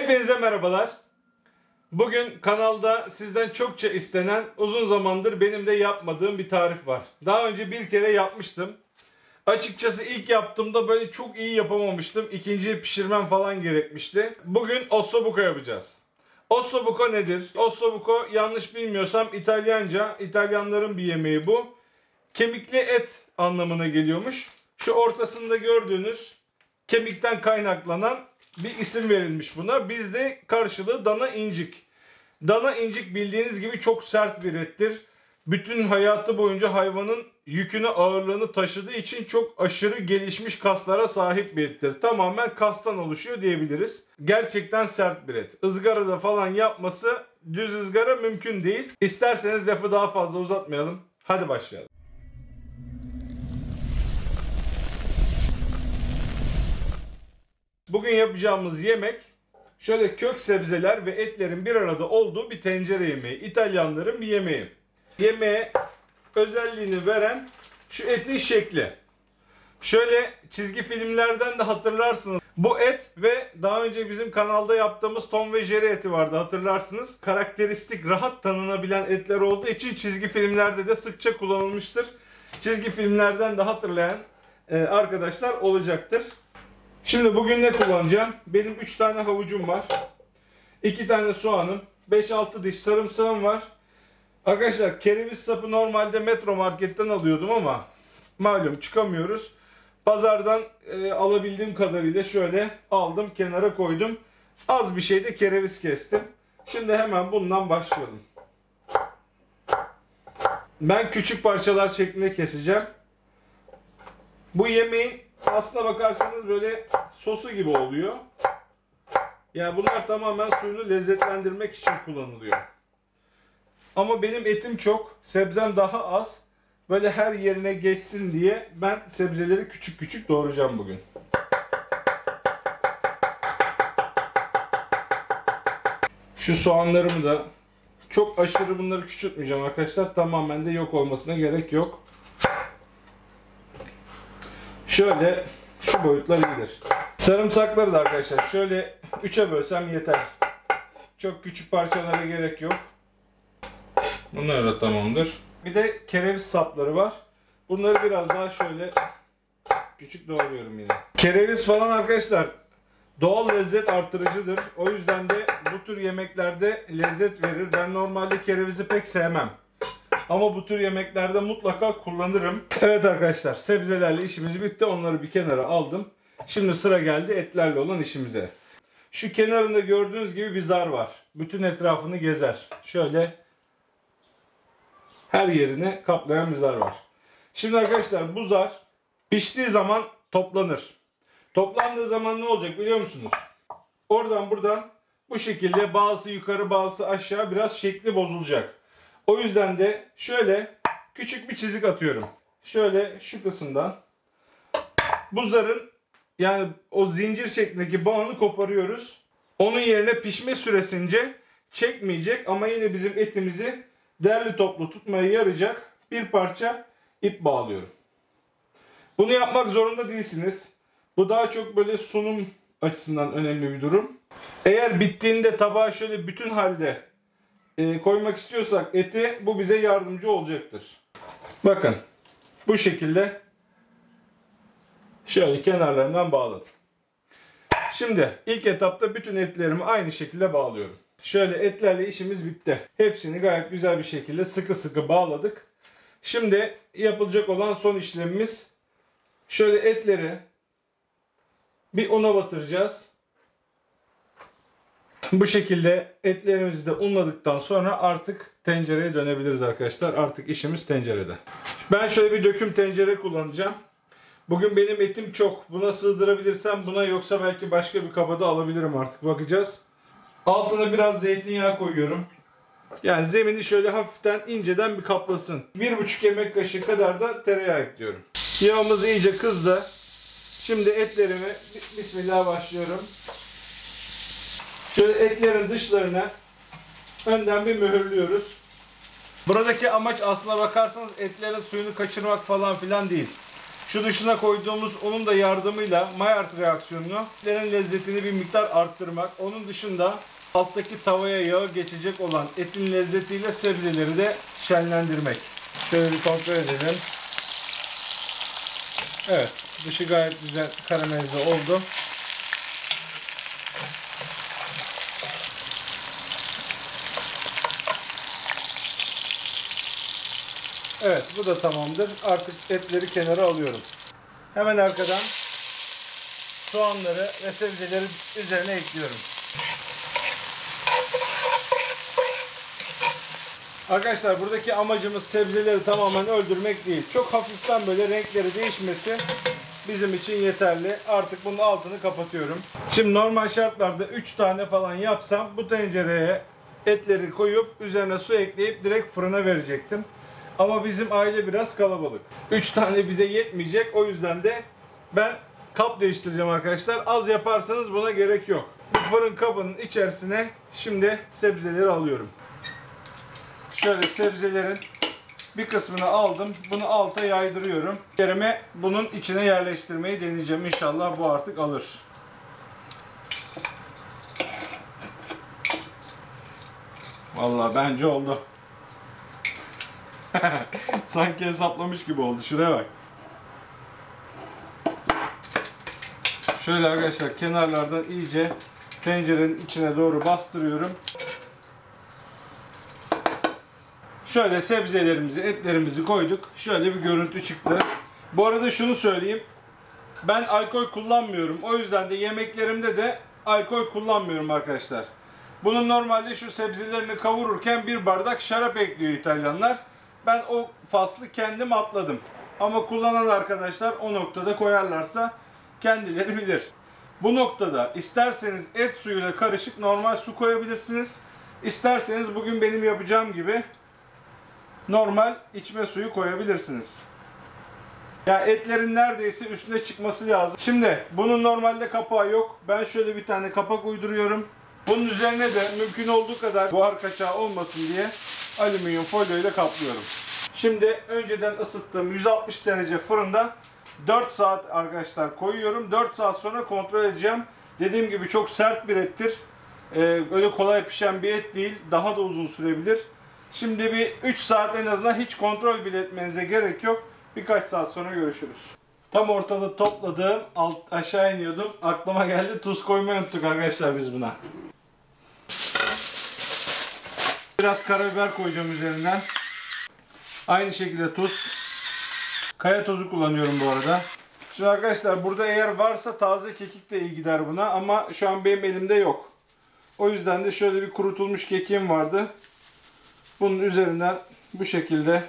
Hepinize merhabalar. Bugün kanalda sizden çokça istenen, uzun zamandır benim de yapmadığım bir tarif var. Daha önce bir kere yapmıştım. Açıkçası ilk yaptığımda böyle çok iyi yapamamıştım. İkinciyi pişirmem falan gerekmişti. Bugün ossobuco yapacağız. Ossobuco nedir? Ossobuco, yanlış bilmiyorsam İtalyanca, İtalyanların bir yemeği bu. Kemikli et anlamına geliyormuş. Şu ortasında gördüğünüz kemikten kaynaklanan bir isim verilmiş buna. Bizde karşılığı dana incik. Dana incik bildiğiniz gibi çok sert bir ettir. Bütün hayatı boyunca hayvanın yükünü, ağırlığını taşıdığı için çok aşırı gelişmiş kaslara sahip bir ettir. Tamamen kastan oluşuyor diyebiliriz. Gerçekten sert bir et. Izgarada falan yapması düz ızgara mümkün değil. İsterseniz lafı daha fazla uzatmayalım. Hadi başlayalım. Bugün yapacağımız yemek şöyle kök sebzeler ve etlerin bir arada olduğu bir tencere yemeği. İtalyanların bir yemeği. Yemeğe özelliğini veren şu etin şekli. Şöyle çizgi filmlerden de hatırlarsınız. Bu et ve daha önce bizim kanalda yaptığımız Tom ve Jerry eti vardı, hatırlarsınız. Karakteristik, rahat tanınabilen etler olduğu için çizgi filmlerde de sıkça kullanılmıştır. Çizgi filmlerden de hatırlayan arkadaşlar olacaktır. Şimdi bugün ne kullanacağım? Benim 3 tane havucum var. 2 tane soğanım. 5-6 diş sarımsağım var. Arkadaşlar kereviz sapı normalde Metro Market'ten alıyordum ama malum çıkamıyoruz. Pazardan alabildiğim kadarıyla şöyle aldım, kenara koydum. Az bir şey de kereviz kestim. Şimdi hemen bundan başlayalım. Ben küçük parçalar şeklinde keseceğim. Bu yemeğin aslına bakarsanız böyle sosu gibi oluyor. Yani bunlar tamamen suyunu lezzetlendirmek için kullanılıyor. Ama benim etim çok, sebzem daha az. Böyle her yerine geçsin diye ben sebzeleri küçük küçük doğrayacağım bugün. Şu soğanlarımı da çok aşırı bunları küçültmeyeceğim arkadaşlar. Tamamen de yok olmasına gerek yok. Şöyle şu boyutlar iyidir. Sarımsakları da arkadaşlar şöyle 3'e bölsem yeter. Çok küçük parçalara gerek yok. Bunlar da tamamdır. Bir de kereviz sapları var. Bunları biraz daha şöyle küçük doğruyorum yine. Kereviz falan arkadaşlar doğal lezzet artırıcıdır. O yüzden de bu tür yemeklerde lezzet verir. Ben normalde kerevizi pek sevmem. Ama bu tür yemeklerde mutlaka kullanırım. Evet arkadaşlar, sebzelerle işimiz bitti. Onları bir kenara aldım. Şimdi sıra geldi etlerle olan işimize. Şu kenarında gördüğünüz gibi bir zar var. Bütün etrafını gezer. Şöyle her yerini kaplayan bir zar var. Şimdi arkadaşlar bu zar piştiği zaman toplanır. Toplandığı zaman ne olacak biliyor musunuz? Oradan buradan bu şekilde bazısı yukarı bazısı aşağı biraz şekli bozulacak. O yüzden de şöyle küçük bir çizik atıyorum. Şöyle şu kısımdan bu zarın, yani o zincir şeklindeki bağını koparıyoruz. Onun yerine pişme süresince çekmeyecek ama yine bizim etimizi derli toplu tutmaya yarayacak bir parça ip bağlıyorum. Bunu yapmak zorunda değilsiniz. Bu daha çok böyle sunum açısından önemli bir durum. Eğer bittiğinde tabağa şöyle bütün halde koymak istiyorsak eti, bu bize yardımcı olacaktır. Bakın bu şekilde şöyle kenarlarından bağladım. Şimdi ilk etapta bütün etlerimi aynı şekilde bağlıyorum. Şöyle etlerle işimiz bitti. Hepsini gayet güzel bir şekilde sıkı sıkı bağladık. Şimdi yapılacak olan son işlemimiz şöyle etleri bir una batıracağız. Bu şekilde etlerimizi de unladıktan sonra artık tencereye dönebiliriz arkadaşlar. Artık işimiz tencerede. Ben şöyle bir döküm tencere kullanacağım. Bugün benim etim çok. Buna sığdırabilirsem buna, yoksa belki başka bir kabada alabilirim artık. Bakacağız. Altına biraz zeytinyağı koyuyorum. Yani zemini şöyle hafiften inceden bir kaplasın. 1,5 yemek kaşığı kadar da tereyağı ekliyorum. Yağımız iyice kızdı. Şimdi etlerimi bismillah başlıyorum. Şöyle etlerin dışlarına önden bir mühürlüyoruz. Buradaki amaç aslına bakarsanız etlerin suyunu kaçırmak falan filan değil. Şu dışına koyduğumuz unun da yardımıyla Maillard reaksiyonunu, etlerin lezzetini bir miktar arttırmak. Onun dışında alttaki tavaya yağı geçecek olan etin lezzetiyle sebzeleri de şenlendirmek. Şöyle bir kontrol edelim. Evet, dışı gayet güzel karamelize oldu. Evet, bu da tamamdır. Artık etleri kenara alıyorum. Hemen arkadan soğanları ve sebzeleri üzerine ekliyorum. Arkadaşlar buradaki amacımız sebzeleri tamamen öldürmek değil. Çok hafiften böyle renkleri değişmesi bizim için yeterli. Artık bunun altını kapatıyorum. Şimdi normal şartlarda 3 tane falan yapsam bu tencereye etleri koyup üzerine su ekleyip direkt fırına verecektim. Ama bizim aile biraz kalabalık. 3 tane bize yetmeyecek. O yüzden de ben kap değiştireceğim arkadaşlar. Az yaparsanız buna gerek yok. Bu fırın kabının içerisine şimdi sebzeleri alıyorum. Şöyle sebzelerin bir kısmını aldım. Bunu alta yaydırıyorum. Yerime bunun içine yerleştirmeyi deneyeceğim. İnşallah bu artık alır. Vallahi bence oldu. Sanki hesaplamış gibi oldu. Şuraya bak. Şöyle arkadaşlar kenarlardan iyice tencerenin içine doğru bastırıyorum. Şöyle sebzelerimizi, etlerimizi koyduk. Şöyle bir görüntü çıktı. Bu arada şunu söyleyeyim. Ben alkol kullanmıyorum. O yüzden de yemeklerimde de alkol kullanmıyorum arkadaşlar. Bunun normalde şu sebzelerini kavururken bir bardak şarap ekliyor İtalyanlar. Ben o faslı kendim atladım. Ama kullanan arkadaşlar o noktada koyarlarsa kendileri bilir. Bu noktada isterseniz et suyuyla karışık normal su koyabilirsiniz. İsterseniz bugün benim yapacağım gibi normal içme suyu koyabilirsiniz. Ya etlerin neredeyse üstüne çıkması lazım. Şimdi bunun normalde kapağı yok. Ben şöyle bir tane kapak uyduruyorum. Bunun üzerine de mümkün olduğu kadar buhar kaçağı olmasın diye alüminyum folyo ile kaplıyorum. Şimdi önceden ısıttığım 160 derece fırında 4 saat arkadaşlar koyuyorum. 4 saat sonra kontrol edeceğim. Dediğim gibi çok sert bir ettir. Öyle kolay pişen bir et değil. Daha da uzun sürebilir. Şimdi bir 3 saat en azından hiç kontrol bile etmenize gerek yok. Birkaç saat sonra görüşürüz. Tam ortada topladım. Aşağı iniyordum. Aklıma geldi. Tuz koymayı unuttuk arkadaşlar biz buna. Biraz karabiber koyacağım üzerinden. Aynı şekilde tuz. Kaya tozu kullanıyorum bu arada. Şimdi arkadaşlar burada eğer varsa taze kekik de iyi gider buna. Ama şu an benim elimde yok. O yüzden de şöyle bir kurutulmuş kekiğim vardı. Bunun üzerinden bu şekilde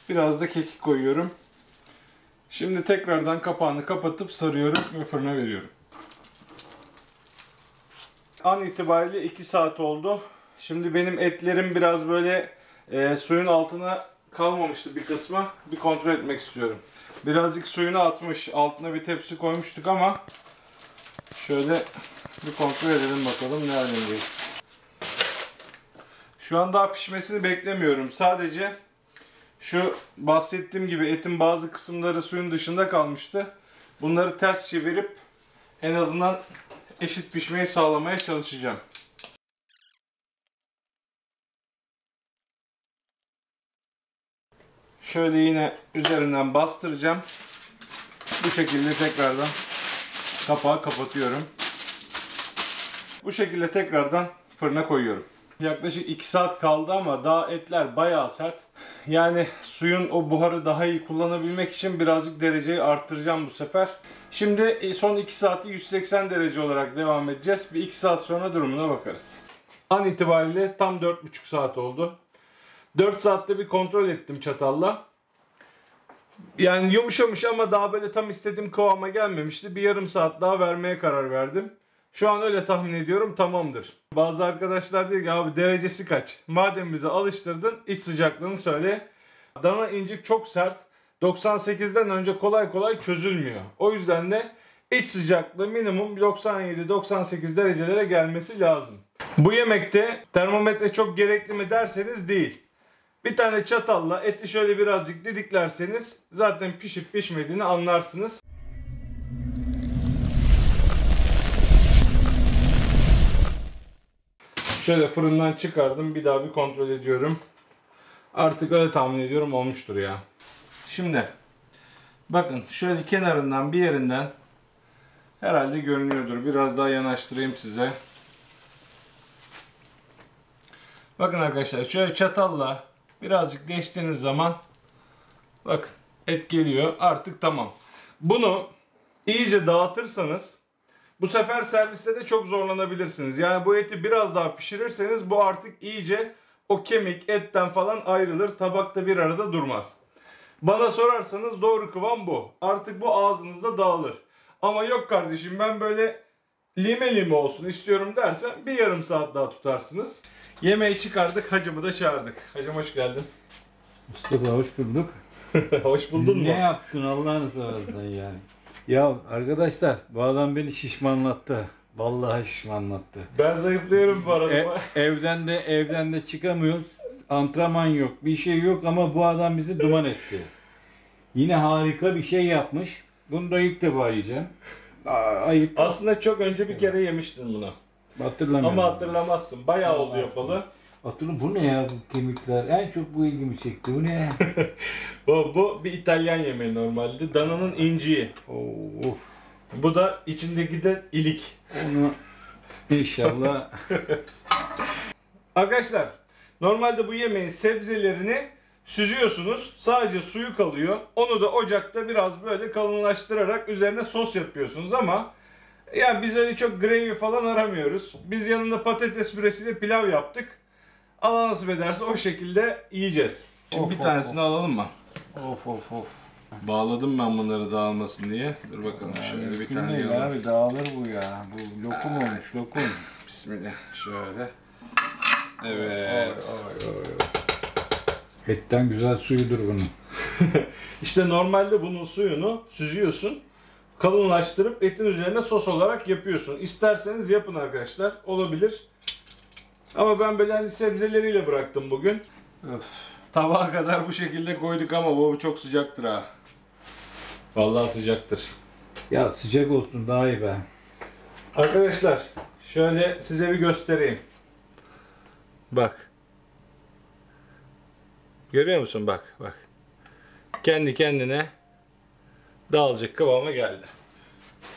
biraz da kekik koyuyorum. Şimdi tekrardan kapağını kapatıp sarıyorum ve fırına veriyorum. An itibariyle 2 saat oldu. Şimdi benim etlerim biraz böyle suyun altına kalmamıştı bir kısmı. Bir kontrol etmek istiyorum. Birazcık suyunu atmış. Altına bir tepsi koymuştuk ama şöyle bir kontrol edelim bakalım ne halindeyiz. Şu an daha pişmesini beklemiyorum. Sadece şu bahsettiğim gibi etin bazı kısımları suyun dışında kalmıştı. Bunları ters çevirip en azından eşit pişmeyi sağlamaya çalışacağım. Şöyle yine üzerinden bastıracağım. Bu şekilde tekrardan kapağı kapatıyorum. Bu şekilde tekrardan fırına koyuyorum. Yaklaşık 2 saat kaldı ama daha etler bayağı sert. Yani suyun o buharı daha iyi kullanabilmek için birazcık dereceyi arttıracağım bu sefer. Şimdi son 2 saati 180 derece olarak devam edeceğiz. Bir 2 saat sonra durumuna bakarız. An itibariyle tam 4,5 saat oldu. 4 saatte bir kontrol ettim çatalla. Yani yumuşamış ama daha böyle tam istediğim kıvama gelmemişti. Bir yarım saat daha vermeye karar verdim. Şu an öyle tahmin ediyorum tamamdır. Bazı arkadaşlar diyor ki abi derecesi kaç? Madem bize alıştırdın iç sıcaklığını söyle. Dana incik çok sert. 98'den önce kolay kolay çözülmüyor. O yüzden de iç sıcaklığı minimum 97-98 derecelere gelmesi lazım. Bu yemekte termometre çok gerekli mi derseniz değil. Bir tane çatalla eti şöyle birazcık didiklerseniz zaten pişip pişmediğini anlarsınız. Şöyle fırından çıkardım. Bir daha bir kontrol ediyorum. Artık öyle tahmin ediyorum olmuştur ya. Şimdi bakın şöyle kenarından bir yerinden herhalde görünüyordur. Biraz daha yanaştırayım size. Bakın arkadaşlar şöyle çatalla birazcık geçtiğiniz zaman bakın et geliyor. Artık tamam. Bunu iyice dağıtırsanız bu sefer serviste de çok zorlanabilirsiniz. Yani bu eti biraz daha pişirirseniz bu artık iyice o kemik etten falan ayrılır. Tabakta bir arada durmaz. Bana sorarsanız doğru kıvam bu. Artık bu ağzınızda dağılır. Ama yok kardeşim ben böyle lime lime olsun istiyorum dersen bir yarım saat daha tutarsınız. Yemeği çıkardık, hacımı da çağırdık. Hacım hoş geldin. Mustafa hoş bulduk. Hoş buldun mu? Ne yaptın Allah'ını seversen yani. Ya arkadaşlar bu adam beni şişmanlattı. Vallahi şişmanlattı. Ben zayıflıyorum bu arada. Evden de çıkamıyoruz. Antrenman yok, bir şey yok ama bu adam bizi duman etti. Yine harika bir şey yapmış. Bunu da ilk defa yiyeceğim. Ayıp. Aslında çok önce bir kere yemiştin bunu. Hatırlamıyorum. Ama hatırlamazsın. Bayağı oldu yapalı. Hatırlıyorum. Bu ne ya bu kemikler? En çok bu ilgimi çekti. Bu ne ya? Bu bir İtalyan yemeği normalde. Dananın inciği. Of. Bu da içindeki de ilik. Onu inşallah. Arkadaşlar normalde bu yemeğin sebzelerini süzüyorsunuz. Sadece suyu kalıyor. Onu da ocakta biraz böyle kalınlaştırarak üzerine sos yapıyorsunuz ama yani biz öyle çok gravy falan aramıyoruz. Biz yanında patates püresiyle pilav yaptık. Allah nasip ederse o şekilde yiyeceğiz. Şimdi bir tanesini alalım mı? Of. Bağladım ben bunları dağılmasın diye. Dur bakalım şöyle bir Mümkün tane değil alalım. abi dağılır bu ya. Bu lokum olmuş lokum. Bismillah şöyle. Evet. Etten güzel suyudur bunun. İşte normalde bunun suyunu süzüyorsun. Kalınlaştırıp etin üzerine sos olarak yapıyorsun. İsterseniz yapın arkadaşlar. Olabilir. Ama ben böyle hani sebzeleriyle bıraktım bugün. Öf. Tabağa kadar bu şekilde koyduk ama bu çok sıcaktır ha. Vallahi sıcaktır. Ya sıcak olsun daha iyi be. Arkadaşlar şöyle size bir göstereyim. Bak. Görüyor musun bak bak. Kendi kendine dağılacak kıvama geldi.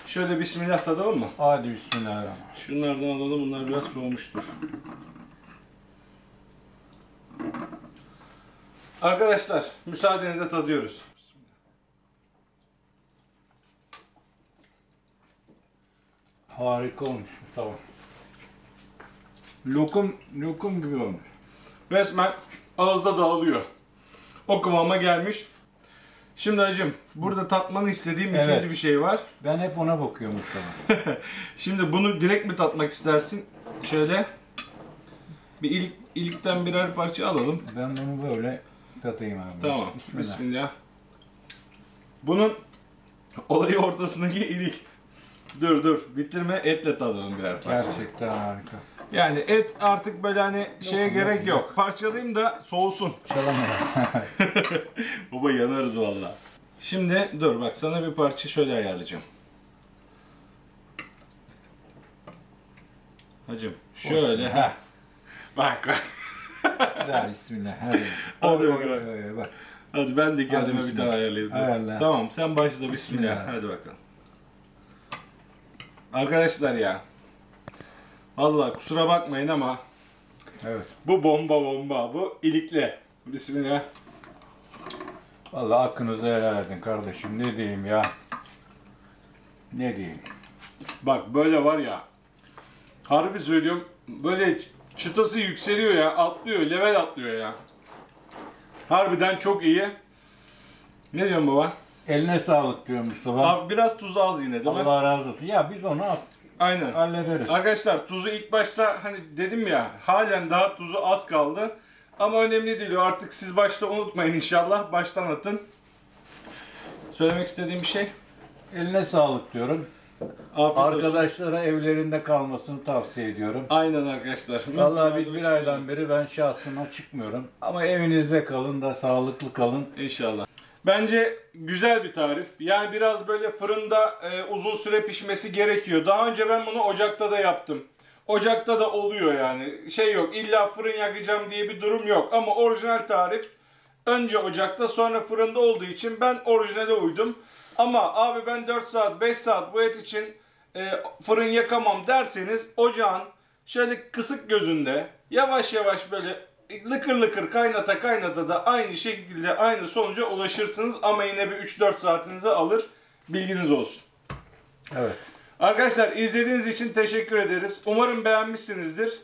Şöyle bismillah tadalım mı? Hadi bismillahirrahmanirrahim. Şunlardan alalım, bunlar biraz soğumuştur. Arkadaşlar müsaadenizle tadıyoruz. Harika olmuş. Tamam. Lokum gibi olmuş. Resmen ağızda dağılıyor. O kıvama gelmiş. Şimdi hacım burada tatmanı istediğim Evet. ikinci bir şey var. Ben hep ona bakıyorum Mustafa. Şimdi bunu direkt mi tatmak istersin? Şöyle bir ilikten birer parça alalım. Ben bunu böyle tatayım abi. Tamam. Bismillah. Bismillah. Bunun olayı ortasındaki ilik. Dur bitirme, etle tadalım birer parça. Gerçekten harika. Yani et artık böyle hani şeye Yok, gerek yok. yok. Parçalayayım da soğusun. Çalamadım. Baba yanarız valla. Şimdi dur bak sana bir parça şöyle ayarlayacağım. Hacım şöyle ha. Bak bak. Ya bismillah. Hadi. Hadi Oy, bakalım. oy, oy, bak. Hadi ben de kendime bir bismillah. tane ayarlayayım. Dur. Ayarla. Tamam sen başla bismillah. Bismillah. Hadi bakalım. Arkadaşlar ya. Vallahi kusura bakmayın ama Evet. bu bomba bu ilikle. Bismillah. Vallahi hakkınızı helal edin kardeşim. Ne diyeyim ya? Ne diyeyim? Bak böyle var ya. Harbi söylüyorum. Böyle çıtası yükseliyor ya. Atlıyor. Level atlıyor ya. Harbiden çok iyi. Ne diyorsun baba? Eline sağlık diyor Mustafa. Abi biraz tuzu az yine değil mi? Allah razı olsun. Ya biz onu Aynen. hallederiz. Arkadaşlar tuzu ilk başta hani dedim ya halen daha tuzu az kaldı. Ama önemli değil o, artık siz başta unutmayın inşallah. Baştan atın. Söylemek istediğim bir şey? Eline sağlık diyorum. Afiyet olsun. Arkadaşlara evlerinde kalmasını tavsiye ediyorum. Aynen arkadaşlar. Vallahi biz bir aydan beri ben şahsıma çıkmıyorum. Ama evinizde kalın da sağlıklı kalın. İnşallah. Bence güzel bir tarif. Yani biraz böyle fırında uzun süre pişmesi gerekiyor. Daha önce ben bunu ocakta da yaptım. Ocakta da oluyor yani. Şey yok, illa fırın yakacağım diye bir durum yok. Ama orijinal tarif önce ocakta sonra fırında olduğu için ben orijinale uydum. Ama abi ben 4 saat 5 saat bu et için fırın yakamam derseniz ocağın şöyle kısık gözünde yavaş yavaş böyle lıkır lıkır kaynata kaynata da aynı şekilde aynı sonuca ulaşırsınız ama yine bir 3-4 saatinizi alır. Bilginiz olsun. Evet. Arkadaşlar izlediğiniz için teşekkür ederiz. Umarım beğenmişsinizdir.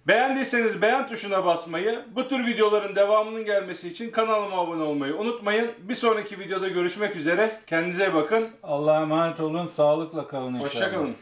Beğendiyseniz beğen tuşuna basmayı, bu tür videoların devamının gelmesi için kanalıma abone olmayı unutmayın. Bir sonraki videoda görüşmek üzere. Kendinize iyi bakın. Allah'a emanet olun. Sağlıkla kalın inşallah. Hoşça kalın.